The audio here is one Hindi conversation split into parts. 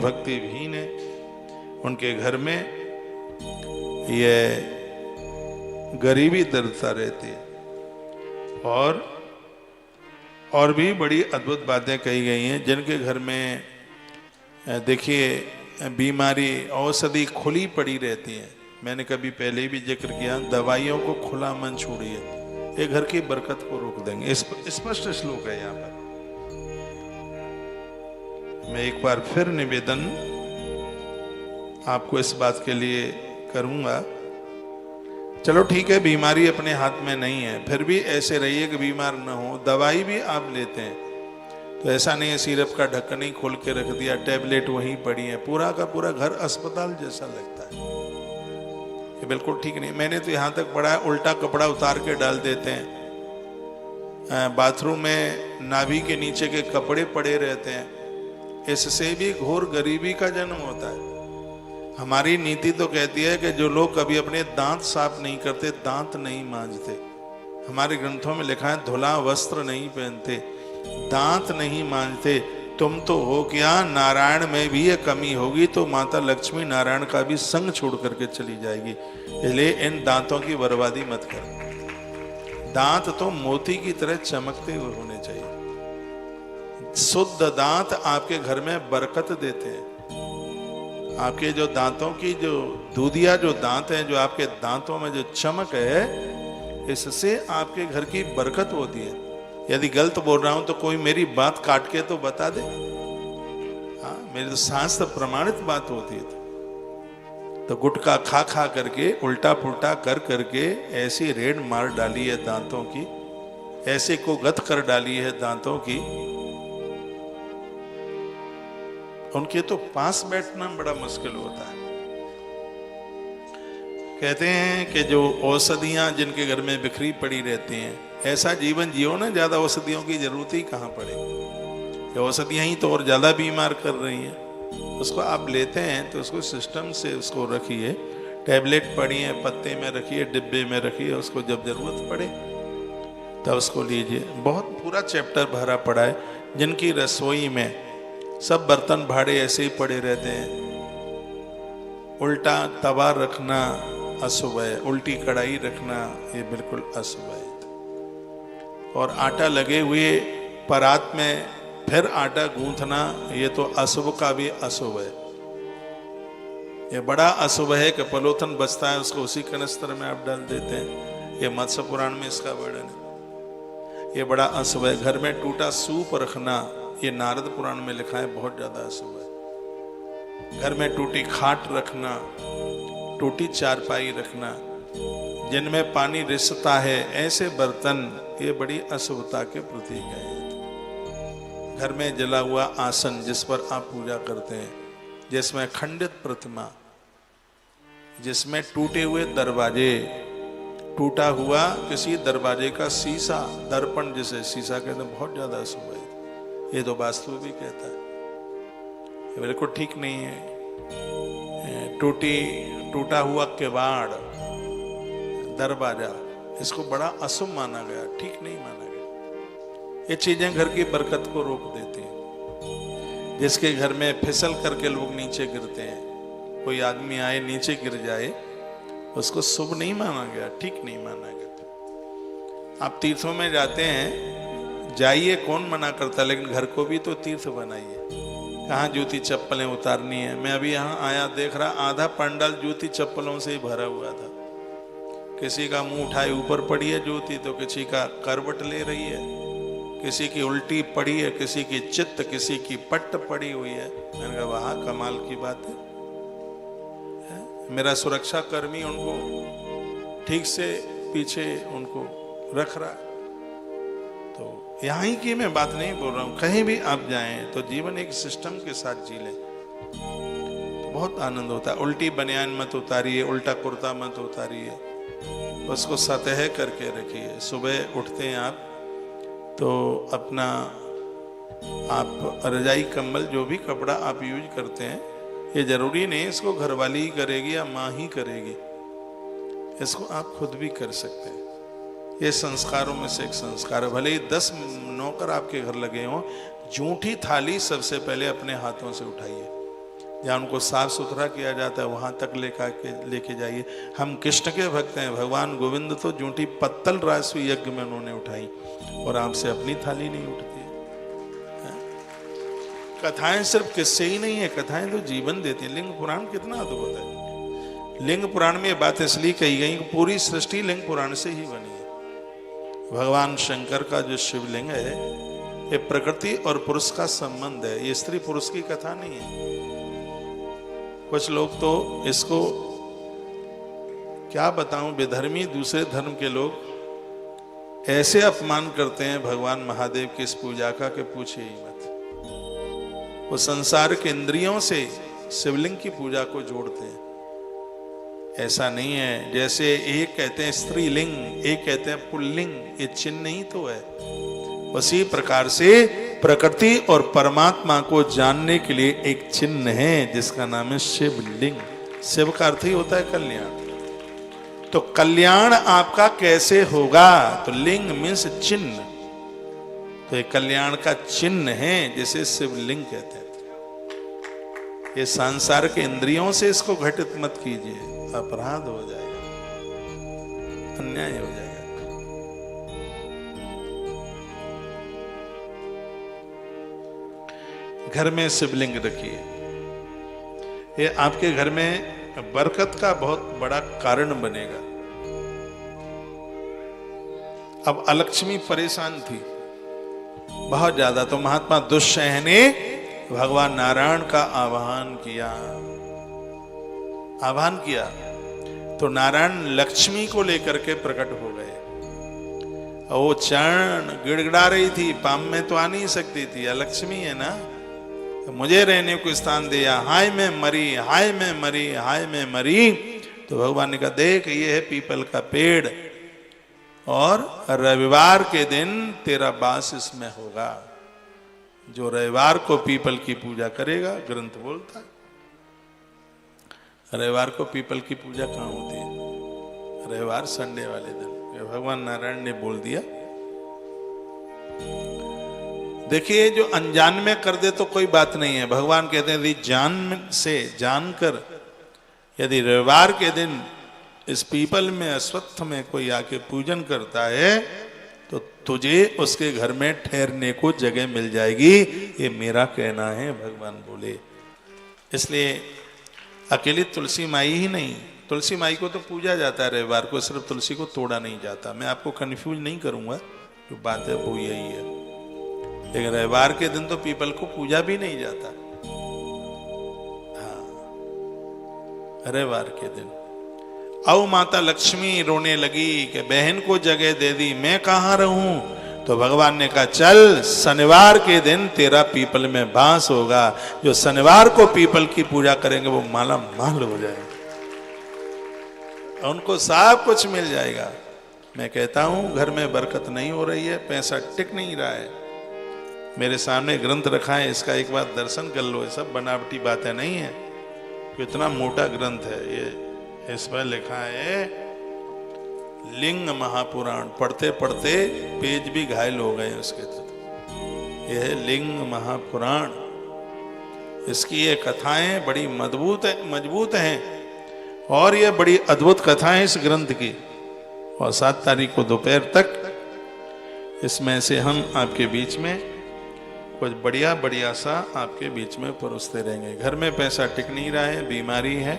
भक्ति विहीन है, उनके घर में ये गरीबी दरता रहती है। और भी बड़ी अद्भुत बातें कही गई हैं। जिनके घर में देखिए बीमारी औषधि खुली पड़ी रहती है, मैंने कभी पहले भी जिक्र किया, दवाइयों को खुला मन छोड़िए, ये घर की बरकत को रोक देंगे। स्पष्ट श्लोक है यहाँ पर। मैं एक बार फिर निवेदन आपको इस बात के लिए करूंगा। चलो ठीक है, बीमारी अपने हाथ में नहीं है, फिर भी ऐसे रहिए कि बीमार न हो। दवाई भी आप लेते हैं तो ऐसा नहीं है सिरप का ढक्कन ही खोल के रख दिया, टैबलेट वहीं पड़ी है, पूरा का पूरा घर अस्पताल जैसा लगता है। ये बिल्कुल ठीक नहीं। मैंने तो यहाँ तक पढ़ा है उल्टा कपड़ा उतार के डाल देते हैं, बाथरूम में नाभि के नीचे के कपड़े पड़े रहते हैं। इससे भी घोर गरीबी का जन्म होता है। हमारी नीति तो कहती है कि जो लोग कभी अपने दांत साफ नहीं करते, दांत नहीं मांजते, हमारे ग्रंथों में लिखा है धुला वस्त्र नहीं पहनते, दांत नहीं मांजते, तुम तो हो क्या, नारायण में भी ये कमी होगी तो माता लक्ष्मी नारायण का भी संग छोड़ करके चली जाएगी। इसलिए इन दांतों की बर्बादी मत करो। दांत तो मोती की तरह चमकते हुए होने चाहिए। शुद्ध दांत आपके घर में बरकत देते हैं। आपके जो दांतों की जो दूधिया जो दांत हैं, जो आपके दांतों में जो चमक है, इससे आपके घर की बरकत होती है। यदि गलत बोल रहा हूं तो कोई मेरी बात काट के तो बता दे। हाँ, मेरी तो शास्त्र प्रमाणित बात होती है। तो गुटखा खा खा करके उल्टा पुल्टा कर करके ऐसी रेड मार डाली है दांतों की, ऐसे को गत कर डाली है दांतों की, उनके तो पास बैठना बड़ा मुश्किल होता है। कहते हैं कि जो औषधियां जिनके घर में बिखरी पड़ी रहती हैं, ऐसा जीवन जियो ना, ज्यादा औषधियों की जरूरत ही कहाँ पड़े। औषधियां ही तो और ज्यादा बीमार कर रही हैं। उसको आप लेते हैं तो उसको सिस्टम से उसको रखिए, टैबलेट पड़ी है पत्ते में रखिए, डिब्बे में रखिए, उसको जब जरूरत पड़े तब उसको लीजिए। बहुत पूरा चैप्टर भरा पड़ा है। जिनकी रसोई में सब बर्तन भाड़े ऐसे ही पड़े रहते हैं, उल्टा तवा रखना अशुभ है, उल्टी कढ़ाई रखना ये बिल्कुल अशुभ है। और आटा लगे हुए परात में फिर आटा गूंथना, ये तो अशुभ का भी अशुभ है। ये बड़ा अशुभ है कि पलोथन बचता है उसको उसी कनस्तर में आप डाल देते हैं। ये मत्स्य पुराण में इसका वर्णन है। ये बड़ा अशुभ है। घर में टूटा सूप रखना, ये नारद पुराण में लिखा है, बहुत ज्यादा अशुभ है। घर में टूटी खाट रखना, टूटी चारपाई रखना, जिनमें पानी रिसता है, ऐसे बर्तन, ये बड़ी अशुभता के प्रतीक है। घर में जला हुआ आसन जिस पर आप पूजा करते हैं, जिसमें खंडित प्रतिमा, जिसमें टूटे हुए दरवाजे, टूटा हुआ किसी दरवाजे का शीशा, दर्पण जिसे शीशा कहते हैं, बहुत ज्यादा अशुभ है। ये तो वास्तु भी कहता है, ये बिल्कुल ठीक नहीं है। टूटा हुआ किवाड़, दरवाजा, इसको बड़ा अशुभ माना गया, ठीक नहीं माना गया। ये चीजें घर की बरकत को रोक देती हैं। जिसके घर में फिसल करके लोग नीचे गिरते हैं, कोई आदमी आए नीचे गिर जाए, उसको शुभ नहीं माना गया, ठीक नहीं माना गया। आप तीर्थों में जाते हैं, जाइए, कौन मना करता, लेकिन घर को भी तो तीर्थ बनाइए। कहाँ जूती चप्पलें उतारनी है। मैं अभी यहाँ आया, देख रहा आधा पंडाल जूती चप्पलों से ही भरा हुआ था। किसी का मुंह उठाए ऊपर पड़ी है जूती, तो किसी का करवट ले रही है, किसी की उल्टी पड़ी है, किसी की चित्त, किसी की पट्ट पड़ी हुई है। मैंने कहा वाह, कमाल की बात है। मेरा सुरक्षा कर्मी उनको ठीक से पीछे उनको रख रहा है। तो यहाँ ही की मैं बात नहीं बोल रहा हूँ, कहीं भी आप जाएं तो जीवन एक सिस्टम के साथ जी लें तो बहुत आनंद होता है। उल्टी बनियान मत उतारिए, उल्टा कुर्ता मत उतारिए, उसको सतह करके रखिए। सुबह उठते हैं आप तो अपना आप रजाई कंबल जो भी कपड़ा आप यूज करते हैं, ये जरूरी नहीं इसको घरवाली ही करेगी या माँ ही करेगी, इसको आप खुद भी कर सकते हैं। ये संस्कारों में से एक संस्कार है। भले ही 10 नौकर आपके घर लगे हों, जूठी थाली सबसे पहले अपने हाथों से उठाइए। जहाँ उनको साफ सुथरा किया जाता है वहां तक लेके जाइए। हम कृष्ण के भक्त हैं। भगवान गोविंद तो जूठी पत्तल राजस्व यज्ञ में उन्होंने उठाई और आपसे अपनी थाली नहीं उठती है। कथाएं सिर्फ किस्से ही नहीं है, कथाएं तो जीवन देती हैं। लिंग पुराण कितना अद्भुत है। लिंग पुराण में ये बात इसलिए कही गई कि पूरी सृष्टि लिंग पुराण से ही बनी है। भगवान शंकर का जो शिवलिंग है ये प्रकृति और पुरुष का संबंध है, ये स्त्री पुरुष की कथा नहीं है। कुछ लोग तो इसको क्या बताऊं, बेधर्मी दूसरे धर्म के लोग ऐसे अपमान करते हैं भगवान महादेव की इस पूजा का कि पूछे ही मत। वो संसार के इंद्रियों से शिवलिंग की पूजा को जोड़ते हैं। ऐसा नहीं है, जैसे एक कहते हैं स्त्रीलिंग, एक कहते हैं पुल्लिंग, ये चिन्ह ही तो है। उसी प्रकार से प्रकृति और परमात्मा को जानने के लिए एक चिन्ह है जिसका नाम है शिवलिंग। शिव का अर्थ ही होता है कल्याण। तो कल्याण आपका कैसे होगा? तो लिंग मीन्स चिन्ह, तो ये कल्याण का चिन्ह है जिसे शिवलिंग कहते हैं। ये संसार के इंद्रियों से इसको घटित मत कीजिए, अपराध हो जाएगा, अन्याय हो जाएगा। घर में शिवलिंग रखिए, ये आपके घर में बरकत का बहुत बड़ा कारण बनेगा। अब अलक्ष्मी परेशान थी बहुत ज्यादा, तो महात्मा दुष्यंत ने भगवान नारायण का आह्वान किया तो नारायण लक्ष्मी को लेकर के प्रकट हो गए। वो चरण गिड़गिड़ा रही थी, पाम में तो आ नहीं सकती थी, लक्ष्मी है ना, तो मुझे रहने को स्थान दिया, हाय मैं मरी, हाय मैं मरी, हाय मैं मरी। तो भगवान ने कहा देख ये है पीपल का पेड़ और रविवार के दिन तेरा वास इसमें होगा। जो रविवार को पीपल की पूजा करेगा, ग्रंथ बोलता है रविवार को पीपल की पूजा कहाँ होती है? रविवार संडे वाले दिन। भगवान नारायण ने बोल दिया। देखिए जो अनजान में कर दे तो कोई बात नहीं है। भगवान कहते हैं यदि जान से जानकर यदि रविवार के दिन इस पीपल में अश्वत्थ में कोई आके पूजन करता है तो तुझे उसके घर में ठहरने को जगह मिल जाएगी। ये मेरा कहना है, भगवान बोले। इसलिए अकेली तुलसी माई ही नहीं, तुलसी माई को तो पूजा जाता है रविवार को, सिर्फ तुलसी को तोड़ा नहीं जाता। मैं आपको कंफ्यूज नहीं करूंगा, जो बात है वो यही है। लेकिन रविवार के दिन तो पीपल को पूजा भी नहीं जाता। हाँ, रविवार के दिन। औ माता लक्ष्मी रोने लगी कि बहन को जगह दे दी, मैं कहाँ रहूं? तो भगवान ने कहा चल शनिवार के दिन तेरा पीपल में वास होगा। जो शनिवार को पीपल की पूजा करेंगे वो माला माल हो जाएंगे, उनको सब कुछ मिल जाएगा। मैं कहता हूं घर में बरकत नहीं हो रही है, पैसा टिक नहीं रहा है। मेरे सामने ग्रंथ रखा है, इसका एक बार दर्शन कर लो। ये सब बनावटी बातें नहीं है, कितना मोटा ग्रंथ है ये। इस पर लिखा है लिंग महापुराण। पढ़ते पढ़ते पेज भी घायल हो गए उसके तो। यह है लिंग महापुराण। इसकी ये कथाएं बड़ी मजबूत हैं और ये बड़ी अद्भुत कथाएं इस ग्रंथ की। और 7 तारीख को दोपहर तक इसमें से हम आपके बीच में कुछ बढ़िया सा आपके बीच में परोसते रहेंगे। घर में पैसा टिक नहीं रहा है, बीमारी है,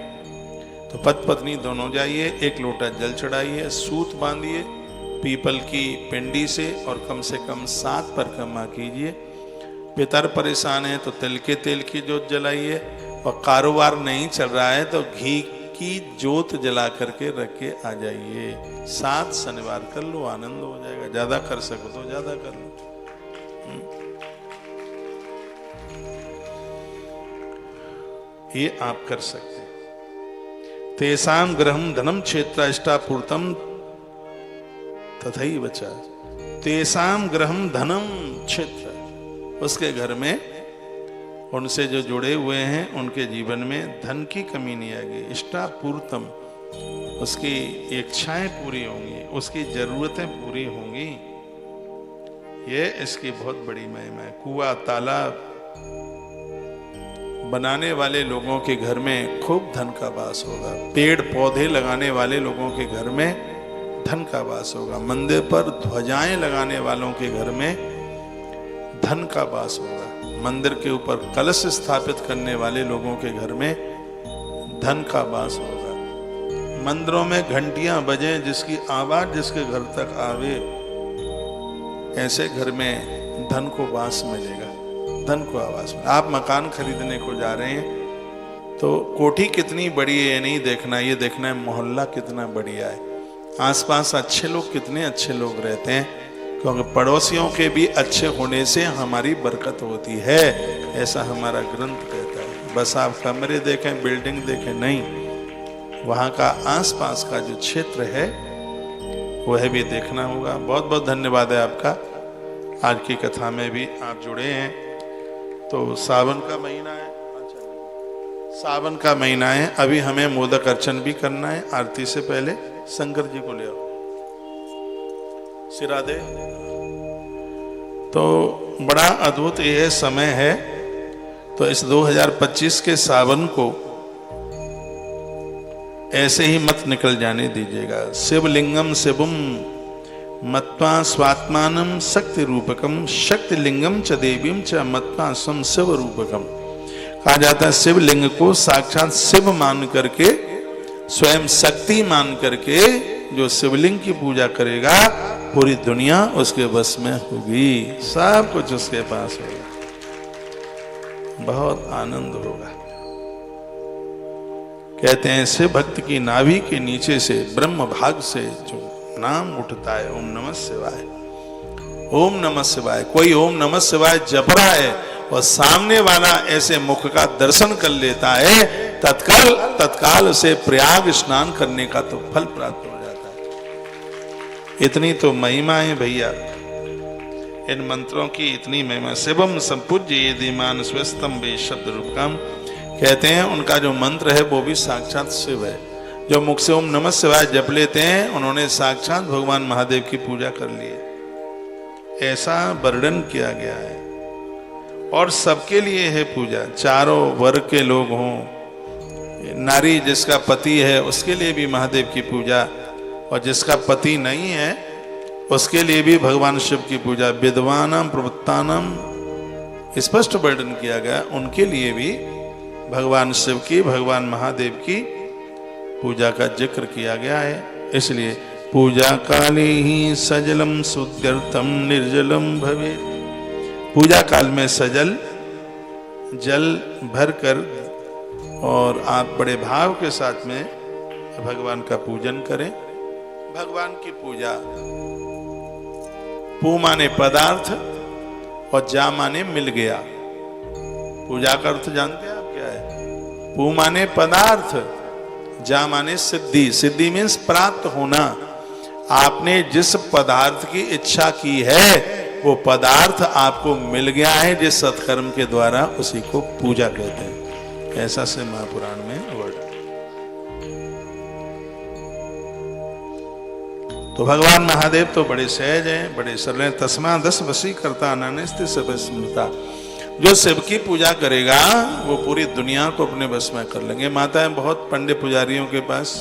तो पति पत्नी दोनों जाइए, 1 लोटा जल चढ़ाइए, सूत बांधिए पीपल की पिंडी से और कम 7 परिक्रमा कीजिए। पितर परेशान है तो तिल के तेल की जोत जलाइए, और कारोबार नहीं चल रहा है तो घी की जोत जला करके रख के आ जाइए। 7 शनिवार कर लो, आनंद हो जाएगा। ज्यादा कर सको तो ज्यादा कर लो। ये आप कर सकते हैं। तेसाम ग्रहम धनम क्षेत्र इष्टापूर्तम तथैव च। तेसाम ग्रहम धनम क्षेत्र, उसके घर में उनसे जो जुड़े हुए हैं उनके जीवन में धन की कमी नहीं आएगी। इष्टापूर्तम, उसकी इच्छाएं पूरी होंगी, उसकी जरूरतें पूरी होंगी। ये इसकी बहुत बड़ी महिमा है। कुआं, तालाब, बनाने वाले लोगों के घर में खूब धन का वास होगा। पेड़ पौधे लगाने वाले लोगों के घर में धन का वास होगा। मंदिर पर ध्वजाएं लगाने वालों के घर में धन का वास होगा। मंदिर के ऊपर कलश स्थापित करने वाले लोगों के घर में धन का वास होगा। मंदिरों में घंटियां बजे, जिसकी आवाज जिसके घर तक आवे, ऐसे घर में धन को वास मिलेगा, धन को आवास में। आप मकान खरीदने को जा रहे हैं तो कोठी कितनी बड़ी है ये नहीं देखना, ये देखना है मोहल्ला कितना बढ़िया है, आसपास अच्छे लोग, कितने अच्छे लोग रहते हैं, क्योंकि पड़ोसियों के भी अच्छे होने से हमारी बरकत होती है, ऐसा हमारा ग्रंथ कहता है। बस आप कमरे देखें, बिल्डिंग देखें नहीं, वहाँ का आसपास का जो क्षेत्र है वह भी देखना होगा। बहुत बहुत धन्यवाद है आपका, आज की कथा में भी आप जुड़े हैं। तो सावन का महीना है, सावन का महीना है, अभी हमें मोदक अर्चन भी करना है। आरती से पहले शंकर जी को ले आओ, सिरा दे। तो बड़ा अद्भुत यह समय है। तो इस 2025 के सावन को ऐसे ही मत निकल जाने दीजिएगा। शिवलिंगम शिवम मत्वा स्वात्मानम शक्ति रूपकम, शक्ति लिंगम च देवीम च मत्वा स्वम शिव रूपकम। कहा जाता है शिवलिंग को साक्षात शिव मान करके, स्वयं शक्ति मान करके जो शिवलिंग की पूजा करेगा, पूरी दुनिया उसके बस में होगी, सब कुछ उसके पास होगा, बहुत आनंद होगा। कहते हैं शिव भक्त की नाभि के नीचे से, ब्रह्म भाग से जो नाम उठता है, ओम नमः शिवाय, ओम नमः शिवाय। कोई ओम नमः शिवाय जप रहा है और सामने वाला ऐसे मुख का दर्शन कर लेता है, तत्काल उसे प्रयाग स्नान करने का तो फल प्राप्त हो जाता है। इतनी तो महिमा है भैया, इन मंत्रों की इतनी महिमा। शिवम संपूज्य यदि मान स्वस्तम वे शब्द रूपकम। कहते हैं उनका जो मंत्र है वो भी साक्षात शिव है। जो मुख से ओम नमः शिवाय जप लेते हैं, उन्होंने साक्षात भगवान महादेव की पूजा कर ली है, ऐसा वर्णन किया गया है। और सबके लिए है पूजा, चारों वर्ग के लोग हों, नारी जिसका पति है उसके लिए भी महादेव की पूजा, और जिसका पति नहीं है उसके लिए भी भगवान शिव की पूजा। विद्वानाम प्रवृत्तानाम स्पष्ट वर्णन किया गया, उनके लिए भी भगवान शिव की, भगवान महादेव की पूजा का जिक्र किया गया है। इसलिए पूजा काले ही सजलम शुद्ध्यर्थम निर्जलम भवे। पूजा काल में सजल जल भरकर और आप बड़े भाव के साथ में भगवान का पूजन करें। भगवान की पूजा, पू माने पदार्थ और जा माने मिल गया। पूजा का अर्थ जानते हैं आप क्या है? पू माने पदार्थ, जा माने सिद्धि। सिद्धि मीन्स प्राप्त होना। आपने जिस पदार्थ की इच्छा की है वो पदार्थ आपको मिल गया है, जिस सत्कर्म के द्वारा, उसी को पूजा कहते हैं। ऐसा से महापुराण में वर्णन। तो भगवान महादेव तो बड़े सहज हैं, बड़े सरल हैं। तस्मा दस वशी करता नानेस्ते सब स्मृता। जो शिव की पूजा करेगा वो पूरी दुनिया को अपने बस में कर लेंगे। माताएं बहुत पंडित पुजारियों के पास,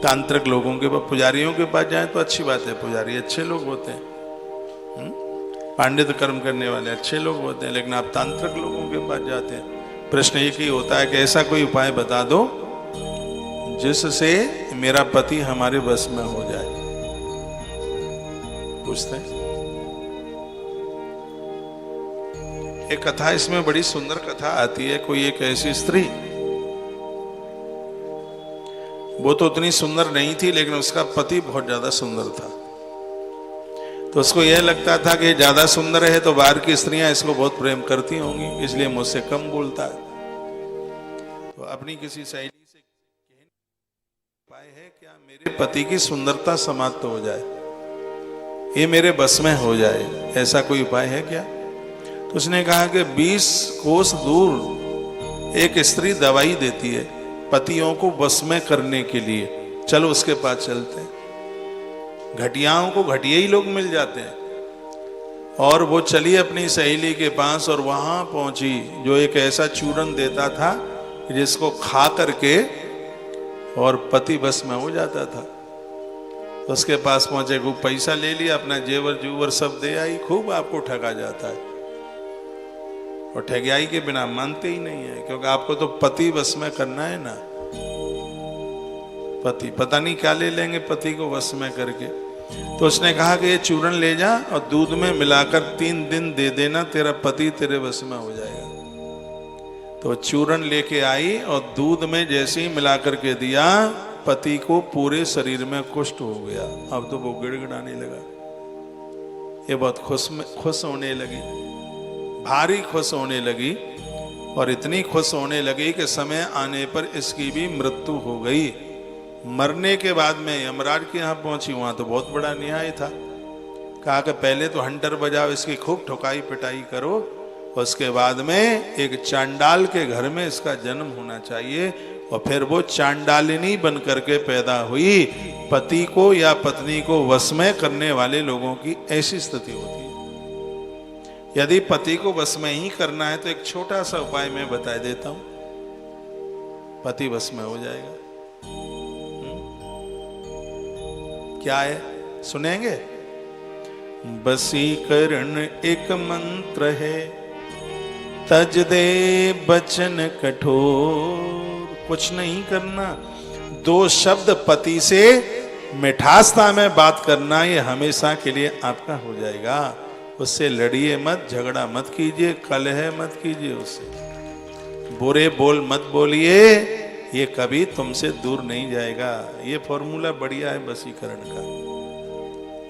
तांत्रिक लोगों के पास, पुजारियों के पास जाए तो अच्छी बात है, पुजारी अच्छे लोग होते हैं, पांडित कर्म करने वाले अच्छे लोग होते हैं। लेकिन आप तांत्रिक लोगों के पास जाते हैं, प्रश्न एक ही होता है कि ऐसा कोई उपाय बता दो जिससे मेरा पति हमारे बस में हो जाए। पूछते हैं। एक कथा इसमें बड़ी सुंदर कथा आती है। कोई एक ऐसी स्त्री, वो तो उतनी सुंदर नहीं थी, लेकिन उसका पति बहुत ज्यादा सुंदर था। तो उसको यह लगता था कि ज्यादा सुंदर है तो बाहर की स्त्रियां इसको बहुत प्रेम करती होंगी, इसलिए मुझसे कम बोलता है। तो अपनी किसी सहेली से उपाय है क्या, मेरे पति की सुंदरता समाप्त हो जाए, ये मेरे बस में हो जाए, ऐसा कोई उपाय है क्या? तो उसने कहा कि 20 कोस दूर एक स्त्री दवाई देती है पतियों को बस में करने के लिए, चलो उसके पास चलते हैं। घटियाओं को घटिया ही लोग मिल जाते हैं। और वो चली अपनी सहेली के पास और वहां पहुंची जो एक ऐसा चूरन देता था जिसको खा करके और पति बस में हो जाता था। उसके पास पहुंचे, खूब पैसा ले लिया, अपना जेवर जूवर सब दे आई, खूब आपको ठगा जाता है। और ठगियाई के बिना मानते ही नहीं है, क्योंकि आपको तो पति बस में करना है ना। पति पता नहीं क्या ले लेंगे पति को वश में करके। तो उसने कहा कि ये चूरन ले जा और दूध में मिलाकर 3 दिन दे देना, तेरा पति तेरे वश में हो जाएगा। तो चूरन लेके आई और दूध में जैसे ही मिलाकर के दिया, पति को पूरे शरीर में कुष्ठ हो गया। अब तो वो गिड़गिड़ाने लगा। ये बहुत खुश होने लगी, भारी खुश होने लगी, और इतनी खुश होने लगी कि समय आने पर इसकी भी मृत्यु हो गई। मरने के बाद में यमराज के यहाँ पहुंची, वहां तो बहुत बड़ा न्याय था। कहा कि पहले तो हंटर बजाओ, इसकी खूब ठुकाई पिटाई करो, उसके बाद में एक चांडाल के घर में इसका जन्म होना चाहिए, और फिर वो चांडालिनी बन करके पैदा हुई। पति को या पत्नी को वश में करने वाले लोगों की ऐसी स्थिति होती है। यदि पति को वश में ही करना है तो एक छोटा सा उपाय मैं बता देता हूं, पति वश में हो जाएगा। क्या है, सुनेंगे? बसीकरण एक मंत्र है, तज दे बचन कठोर। कुछ नहीं करना, 2 शब्द पति से मिठासता में बात करना, ये हमेशा के लिए आपका हो जाएगा। उससे लड़िए मत, झगड़ा मत कीजिए, कलह मत कीजिए, उससे बुरे बोल मत बोलिए, ये कभी तुमसे दूर नहीं जाएगा। ये फॉर्मूला बढ़िया है वशीकरण का।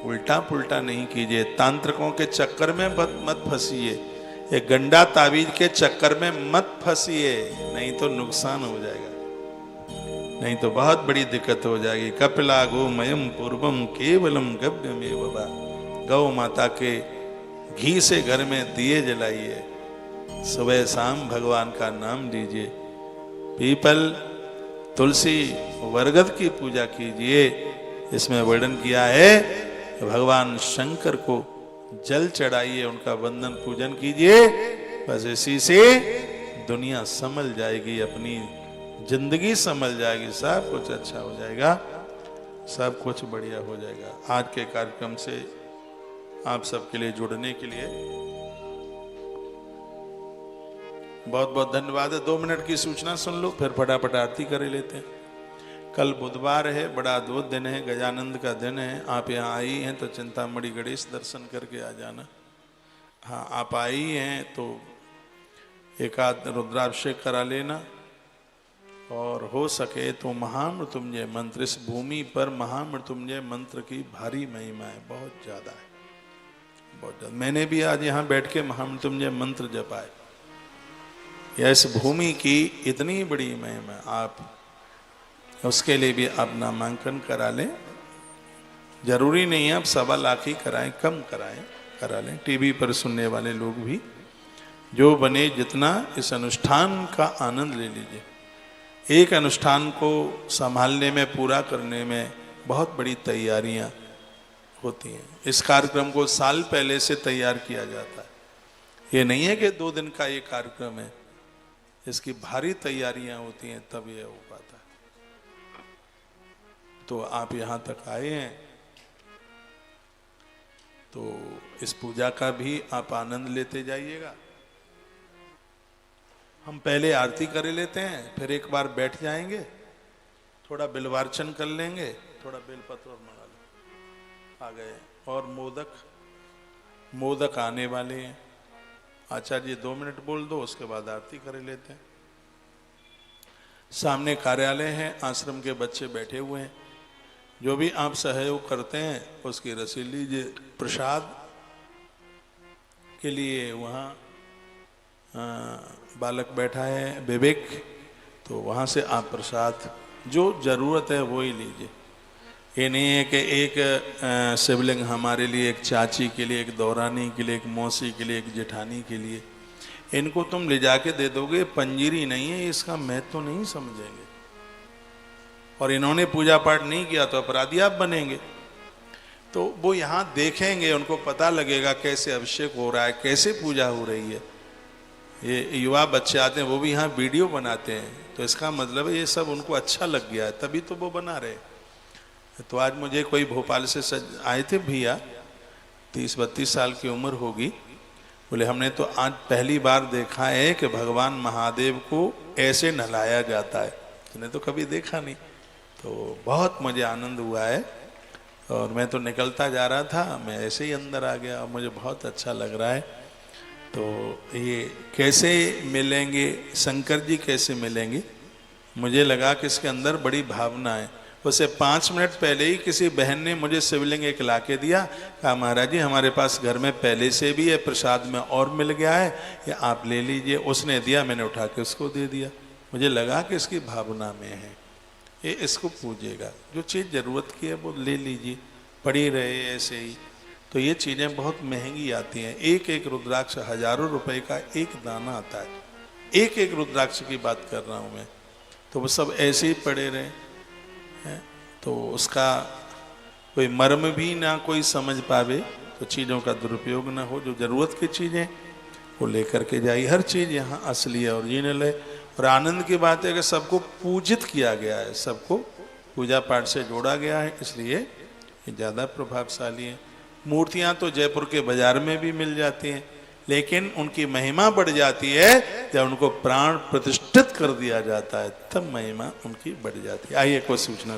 उल्टा पुल्टा नहीं कीजिए, तांत्रिकों के चक्कर में मत फंसिए, ये गंडा तावीज के चक्कर में मत फंसिए, नहीं तो नुकसान हो जाएगा, नहीं तो बहुत बड़ी दिक्कत हो जाएगी। कपिला गोमयम पूर्वम केवलम गव्यमेव वा। गौ माता के घी से घर में दिए जलाइए, सुबह शाम भगवान का नाम लीजिए, पीपल तुलसी बरगद की पूजा कीजिए। इसमें वर्णन किया है भगवान शंकर को जल चढ़ाइए, उनका वंदन पूजन कीजिए। बस इसी से दुनिया संभल जाएगी, अपनी जिंदगी संभल जाएगी, सब कुछ अच्छा हो जाएगा, सब कुछ बढ़िया हो जाएगा। आज के कार्यक्रम से आप सबके लिए जुड़ने के लिए बहुत बहुत धन्यवाद है। 2 मिनट की सूचना सुन लो, फिर फटाफट आरती कर लेते हैं। कल बुधवार है, बड़ा अद्भुत दिन है, गजानंद का दिन है। आप यहाँ आई हैं तो चिंतामणि गणेश दर्शन करके आ जाना। हाँ, आप आई हैं तो एक आध रुद्राभिषेक करा लेना, और हो सके तो महामृत्युंजय मंत्र, इस भूमि पर महामृत्युंजय मंत्र की भारी महिमा है, बहुत ज़्यादा है, बहुत ज़्यादा। मैंने भी आज यहाँ बैठ के महामृत्युंजय मंत्र जपाए। या इस भूमि की इतनी बड़ी महिमा, आप उसके लिए भी आप नामांकन करा लें। जरूरी नहीं है आप 1.25 लाख ही कराएं, कम कराएं, करा लें। टीवी पर सुनने वाले लोग भी जो बने जितना इस अनुष्ठान का आनंद ले लीजिए। एक अनुष्ठान को संभालने में, पूरा करने में बहुत बड़ी तैयारियां होती हैं। इस कार्यक्रम को साल पहले से तैयार किया जाता है। ये नहीं है कि 2 दिन का ये कार्यक्रम है, इसकी भारी तैयारियां होती हैं, तब ये हो पाता है। तो आप यहां तक आए हैं तो इस पूजा का भी आप आनंद लेते जाइएगा। हम पहले आरती कर लेते हैं, फिर एक बार बैठ जाएंगे, थोड़ा बिल्वार्चन कर लेंगे, थोड़ा बेलपत्र और मंगा लो। आ गए। और मोदक आने वाले हैं। आचार्य जी 2 मिनट बोल दो, उसके बाद आरती कर लेते हैं। सामने कार्यालय है, आश्रम के बच्चे बैठे हुए हैं। जो भी आप सहयोग करते हैं उसकी रसीद लीजिए। प्रसाद के लिए वहाँ बालक बैठा है विवेक, तो वहाँ से आप प्रसाद जो ज़रूरत है वो ही लीजिए। ये नहीं है कि एक शिवलिंग हमारे लिए, एक चाची के लिए, एक दौरानी के लिए, एक मौसी के लिए, एक जेठानी के लिए, इनको तुम ले जाके दे दोगे, पंजीरी नहीं है, इसका महत्व तो नहीं समझेंगे। और इन्होंने पूजा पाठ नहीं किया तो अपराधी आप बनेंगे। तो वो यहाँ देखेंगे, उनको पता लगेगा कैसे अभिषेक हो रहा है, कैसे पूजा हो रही है। ये युवा बच्चे आते हैं, वो भी यहाँ वीडियो बनाते हैं, तो इसका मतलब है ये सब उनको अच्छा लग गया है, तभी तो वो बना रहे। तो आज मुझे कोई भोपाल से आए थे भैया, 30-32 साल की उम्र होगी, बोले हमने तो आज पहली बार देखा है कि भगवान महादेव को ऐसे नहलाया जाता है, मैंने तो कभी देखा नहीं। तो बहुत मुझे आनंद हुआ है, और मैं तो निकलता जा रहा था, मैं ऐसे ही अंदर आ गया और मुझे बहुत अच्छा लग रहा है। तो ये कैसे मिलेंगे शंकर जी, कैसे मिलेंगे? मुझे लगा कि इसके अंदर बड़ी भावना है। उसे 5 मिनट पहले ही किसी बहन ने मुझे शिवलिंग एक ला के दिया, कहा महाराज जी हमारे पास घर में पहले से भी है, प्रसाद में और मिल गया है, या आप ले लीजिए। उसने दिया, मैंने उठा के उसको दे दिया। मुझे लगा कि इसकी भावना में है, ये इसको पूजेगा, जो चीज़ ज़रूरत की है वो ले लीजिए, पड़ी रहे ऐसे ही। तो ये चीज़ें बहुत महंगी आती हैं, एक एक रुद्राक्ष हजारों रुपए का एक दाना आता है, एक एक रुद्राक्ष की बात कर रहा हूँ मैं। तो वो सब ऐसे ही पड़े रहे हैं, तो उसका कोई मर्म भी ना कोई समझ पावे, तो चीज़ों का दुरुपयोग ना हो। जो ज़रूरत की चीज़ें वो लेकर के जाइए। हर चीज़ यहाँ असली है, ओरिजिनल है। और आनंद की बात है कि सबको पूजित किया गया है, सबको पूजा पाठ से जोड़ा गया है, इसलिए ये ज़्यादा प्रभावशाली है। मूर्तियाँ तो जयपुर के बाजार में भी मिल जाती हैं, लेकिन उनकी महिमा बढ़ जाती है जब उनको प्राण प्रतिष्ठित कर दिया जाता है, तब महिमा उनकी बढ़ जाती है। आइए कोई सूचना